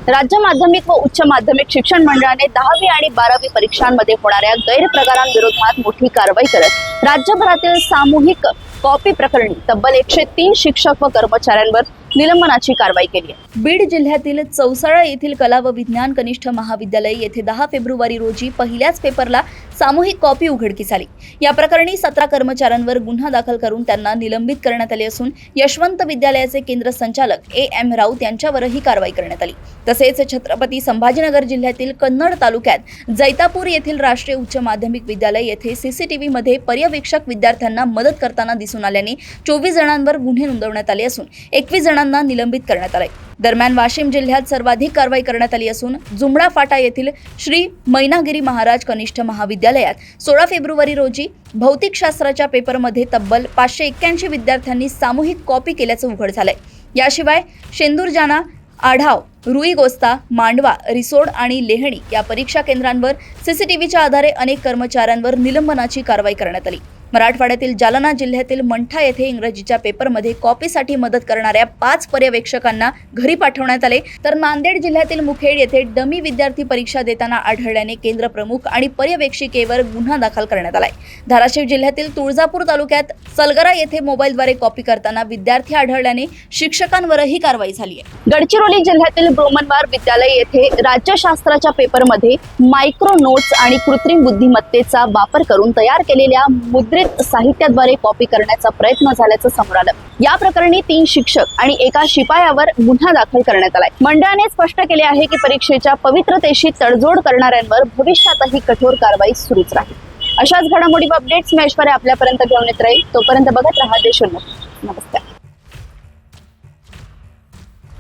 राज्य माध्यमिक व उच्च माध्यमिक शिक्षण मंडळाने 10वी आणि 12वी परीक्षांमध्ये होणाऱ्या गैरप्रकारांविरोधात मोठी कारवाई करत राज्यभरातील सामूहिक कॉपी प्रकरणी तब्बल 103 शिक्षक व कर्मचाऱ्यांवर निलंबनाची कारवाई केली आहे। बीड जिल्ह्यातील चौसाळा येथील कला व विज्ञान कनिष्ठ महाविद्यालय येथे 10 फेब्रुवारी रोजी पहिल्याच पेपरला सामूहिक कॉपी उघडकीस आली। या प्रकरणी 17 कर्मचाऱ्यांवर गुन्हा दाखल करून त्यांना निलंबित करण्यात आले असून यशवंत विद्यालयाचे केंद्र संचालक AM राऊत यांच्यावरही कारवाई करण्यात आली। तसेच छत्रपती संभाजीनगर जिल्ह्यातील कन्नड तालुक्यात जैतापूर येथील राष्ट्रीय उच्च माध्यमिक विद्यालय येथे CCTV मध्ये पर्यवेक्षक विद्यार्थ्यांना मदत करताना दिसून आल्याने 24 जणांवर गुन्हे नोंदवण्यात आले असून 21 जणांना निलंबित करण्यात आले। दरम्यान वाशिम जिल्ह्यात सर्वाधिक कारवाई करण्यात आली असून जुमडा फाटा येथील श्री मैनागिरी महाराज कनिष्ठ महाविद्यालयात 16 फेब्रुवारी रोजी भौतिकशास्त्राच्या पेपरमध्ये तब्बल 581 विद्यार्थ्यांनी सामूहिक कॉपी केल्याचं उघड झालंय। याशिवाय शेंदूरजाना, आढाव, रुईगोस्ता, मांडवा, रिसोड आणि लेहणी या परीक्षा केंद्रांवर CCTVच्या आधारे अनेक कर्मचाऱ्यांवर निलंबनाची कारवाई करण्यात आली। मराठवाड्यातील जालना जिल्ह्यातील मंठा येथे इंग्रजीच्या पेपरमध्ये कॉपीसाठी मदत करणाऱ्या 5 पर्यवेक्षकांना घरी पाठवण्यात आले। तर नांदेड जिल्ह्यातील मुखेड येथे डमी विद्यार्थी परीक्षा देताना आढळल्याने केंद्र प्रमुख आणि पर्यवेक्षिकेवर गुन्हा दाखल करण्यात आलाय। धाराशिव जिल्ह्यातील तुळजापूर तालुक्यात सलगरा येथे मोबाईलद्वारे कॉपी करताना विद्यार्थी आढळल्याने शिक्षकांवरही कारवाई झाली आहे। गडचिरोली जिल्ह्यातील ब्रोमनवार विद्यालय येथे राज्यशास्त्राच्या पेपरमध्ये मायक्रो नोट्स आणि कृत्रिम बुद्धिमत्तेचा वापर करून तयार केलेल्या साहित्याद्वारे कॉपी करण्याचा प्रयत्न झाल्याचं समोर आलं। या प्रकरणी 3 शिक्षक आणि एका शिपायावर गुन्हा दाखल करण्यात आलाय। मंडळाने स्पष्ट केले आहे की परीक्षेच्या पवित्रतेशी तडजोड करणाऱ्यांवर भविष्यातही कठोर कारवाई सुरूच राहील। अशाच घडामोडी व अपडेट्स मी ऐश्वर्या आपल्यापर्यंत घेऊन येत राहील। तोपर्यंत बघत रहा देशोन्नत। नमस्कार।